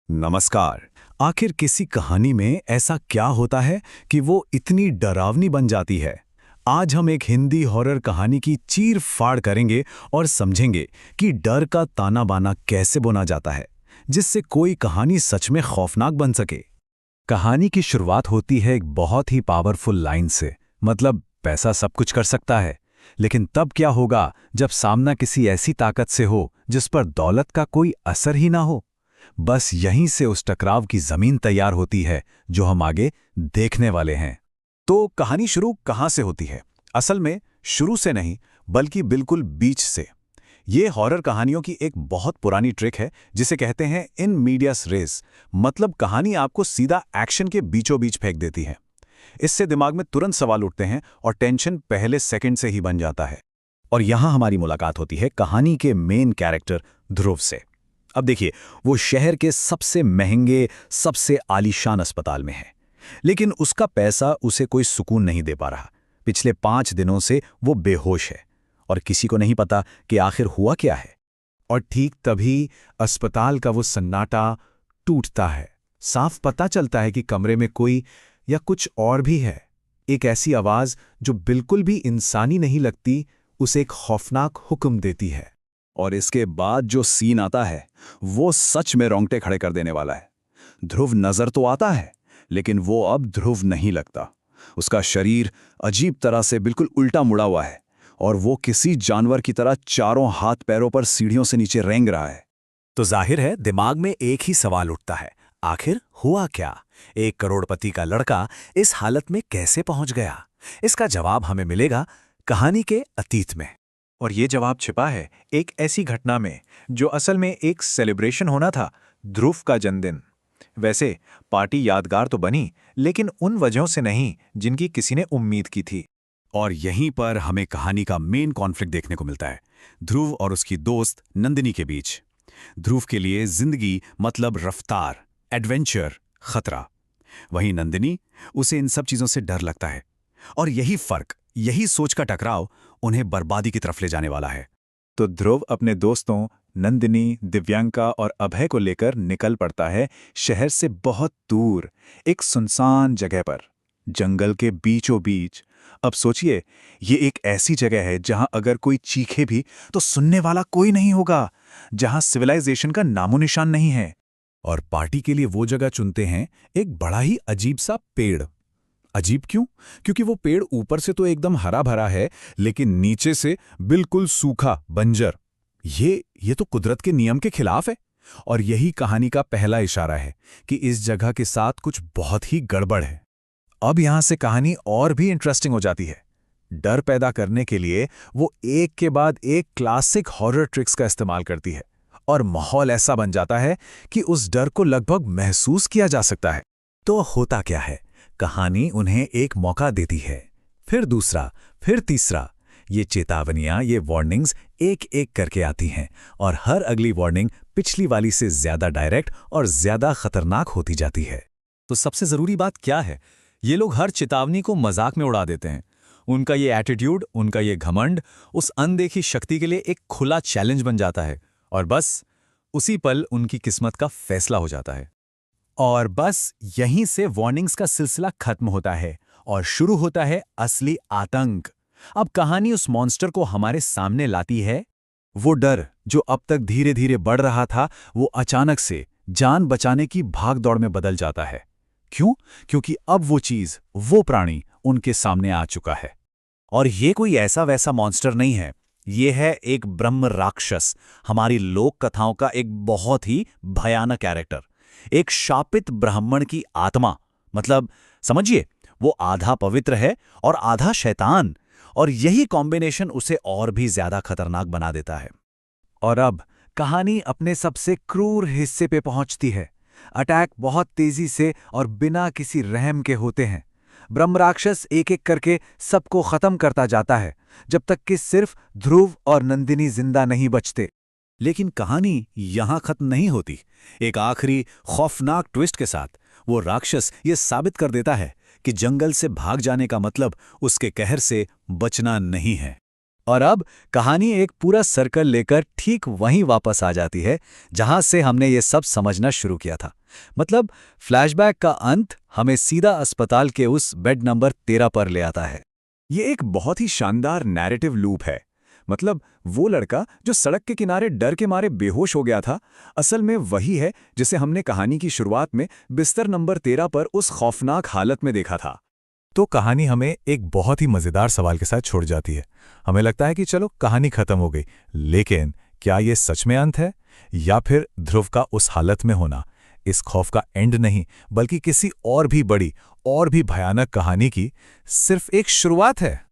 नमस्कार। आखिर किसी कहानी में ऐसा क्या होता है कि वो इतनी डरावनी बन जाती है? आज हम एक हिंदी हॉरर कहानी की चीर फाड़ करेंगे और समझेंगे कि डर का ताना बाना कैसे बुना जाता है, जिससे कोई कहानी सच में खौफनाक बन सके। कहानी की शुरुआत होती है एक बहुत ही पावरफुल लाइन से, मतलब पैसा सब कुछ कर सकता है। लेकिन तब क्या होगा जब सामना किसी ऐसी ताकत से हो जिस पर दौलत का कोई असर ही ना हो? बस यहीं से उस टकराव की जमीन तैयार होती है जो हम आगे देखने वाले हैं। तो कहानी शुरू कहां से होती है? असल में शुरू से नहीं, बल्कि बिल्कुल बीच से। ये हॉरर कहानियों की एक बहुत पुरानी ट्रिक है जिसे कहते हैं इन मीडियास रेस। मतलब कहानी आपको सीधा एक्शन के बीचों बीच फेंक देती है। इससे दिमाग में तुरंत सवाल उठते हैं और टेंशन पहले सेकंड से ही बन जाता है। और यहां हमारी मुलाकात होती है कहानी के मेन कैरेक्टर ध्रुव से। अब देखिए, वो शहर के सबसे महंगे, सबसे आलीशान अस्पताल में है, लेकिन उसका पैसा उसे कोई सुकून नहीं दे पा रहा। पिछले 5 दिनों से वो बेहोश है और किसी को नहीं पता कि आखिर हुआ क्या है। और ठीक तभी अस्पताल का वो सन्नाटा टूटता है। साफ पता चलता है कि कमरे में कोई या कुछ और भी है। एक ऐसी आवाज जो बिल्कुल भी इंसानी नहीं लगती, उसे एक खौफनाक हुक्म देती है। और इसके बाद जो सीन आता है वो सच में रोंगटे खड़े कर देने वाला है। ध्रुव नजर तो आता है, लेकिन वो अब ध्रुव नहीं लगता। उसका शरीर अजीब तरह से बिल्कुल उल्टा मुड़ा हुआ है और वो किसी जानवर की तरह चारों हाथ पैरों पर सीढ़ियों से नीचे रेंग रहा है। तो जाहिर है दिमाग में एक ही सवाल उठता है, आखिर हुआ क्या? 1 करोड़पति का लड़का इस हालत में कैसे पहुंच गया? इसका जवाब हमें मिलेगा कहानी के अतीत में। और ये जवाब छिपा है एक ऐसी घटना में जो असल में एक सेलिब्रेशन होना था, ध्रुव का जन्मदिन। वैसे पार्टी यादगार तो बनी, लेकिन उन वजहों से नहीं जिनकी किसी ने उम्मीद की थी। और यहीं पर हमें कहानी का मेन कॉन्फ्लिक्ट देखने को मिलता है, ध्रुव और उसकी दोस्त नंदिनी के बीच। ध्रुव के लिए जिंदगी मतलब रफ्तार, एडवेंचर, खतरा। वहीं नंदिनी, उसे इन सब चीजों से डर लगता है। और यही फर्क, यही सोच का टकराव उन्हें बर्बादी की तरफ ले जाने वाला है। तो ध्रुव अपने दोस्तों नंदिनी, दिव्यांका और अभय को लेकर निकल पड़ता है शहर से बहुत दूर, एक सुनसान जगह पर, जंगल के बीचों बीच। अब सोचिए, ये एक ऐसी जगह है जहां अगर कोई चीखे भी तो सुनने वाला कोई नहीं होगा, जहां सिविलाइजेशन का नामो निशान नहीं है। और पार्टी के लिए वो जगह चुनते हैं एक बड़ा ही अजीब सा पेड़। अजीब क्यों? क्योंकि वो पेड़ ऊपर से तो एकदम हरा भरा है, लेकिन नीचे से बिल्कुल सूखा, बंजर। ये तो कुदरत के नियम के खिलाफ है। और यही कहानी का पहला इशारा है कि इस जगह के साथ कुछ बहुत ही गड़बड़ है। अब यहां से कहानी और भी इंटरेस्टिंग हो जाती है। डर पैदा करने के लिए वो एक के बाद एक क्लासिक हॉरर ट्रिक्स का इस्तेमाल करती है और माहौल ऐसा बन जाता है कि उस डर को लगभग महसूस किया जा सकता है। तो होता क्या है? कहानी उन्हें एक मौका देती है, फिर दूसरा, फिर तीसरा। ये चेतावनियां, ये वार्निंग्स एक एक करके आती हैं और हर अगली वार्निंग पिछली वाली से ज्यादा डायरेक्ट और ज्यादा खतरनाक होती जाती है। तो सबसे जरूरी बात क्या है? ये लोग हर चेतावनी को मजाक में उड़ा देते हैं। उनका ये एटीट्यूड, उनका ये घमंड उस अनदेखी शक्ति के लिए एक खुला चैलेंज बन जाता है और बस उसी पल उनकी किस्मत का फैसला हो जाता है। और बस यहीं से वार्निंग्स का सिलसिला खत्म होता है और शुरू होता है असली आतंक। अब कहानी उस मॉन्स्टर को हमारे सामने लाती है। वो डर जो अब तक धीरे धीरे बढ़ रहा था, वो अचानक से जान बचाने की भागदौड़ में बदल जाता है। क्यों? क्योंकि अब वो चीज, वो प्राणी उनके सामने आ चुका है। और ये कोई ऐसा वैसा मॉन्स्टर नहीं है, ये है एक ब्रह्म राक्षस, हमारी लोक कथाओं का एक बहुत ही भयानक कैरेक्टर, एक शापित ब्राह्मण की आत्मा। मतलब समझिए, वो आधा पवित्र है और आधा शैतान, और यही कॉम्बिनेशन उसे और भी ज्यादा खतरनाक बना देता है। और अब कहानी अपने सबसे क्रूर हिस्से पे पहुंचती है। अटैक बहुत तेजी से और बिना किसी रहम के होते हैं। ब्रह्मराक्षस एक एक करके सबको खत्म करता जाता है, जब तक कि सिर्फ ध्रुव और नंदिनी जिंदा नहीं बचते। लेकिन कहानी यहां खत्म नहीं होती। एक आखिरी खौफनाक ट्विस्ट के साथ वो राक्षस ये साबित कर देता है कि जंगल से भाग जाने का मतलब उसके कहर से बचना नहीं है। और अब कहानी एक पूरा सर्कल लेकर ठीक वहीं वापस आ जाती है जहां से हमने ये सब समझना शुरू किया था। मतलब फ्लैशबैक का अंत हमें सीधा अस्पताल के उस बेड नंबर 13 पर ले आता है। ये एक बहुत ही शानदार नैरेटिव लूप है। मतलब वो लड़का जो सड़क के किनारे डर के मारे बेहोश हो गया था, असल में वही है जिसे हमने कहानी की शुरुआत में बिस्तर नंबर 13 पर उस खौफनाक हालत में देखा था। तो कहानी हमें एक बहुत ही मजेदार सवाल के साथ छोड़ जाती है। हमें लगता है कि चलो कहानी खत्म हो गई, लेकिन क्या ये सच में अंत है, या फिर ध्रुव का उस हालत में होना इस खौफ का एंड नहीं, बल्कि किसी और भी बड़ी और भी भयानक कहानी की सिर्फ एक शुरुआत है?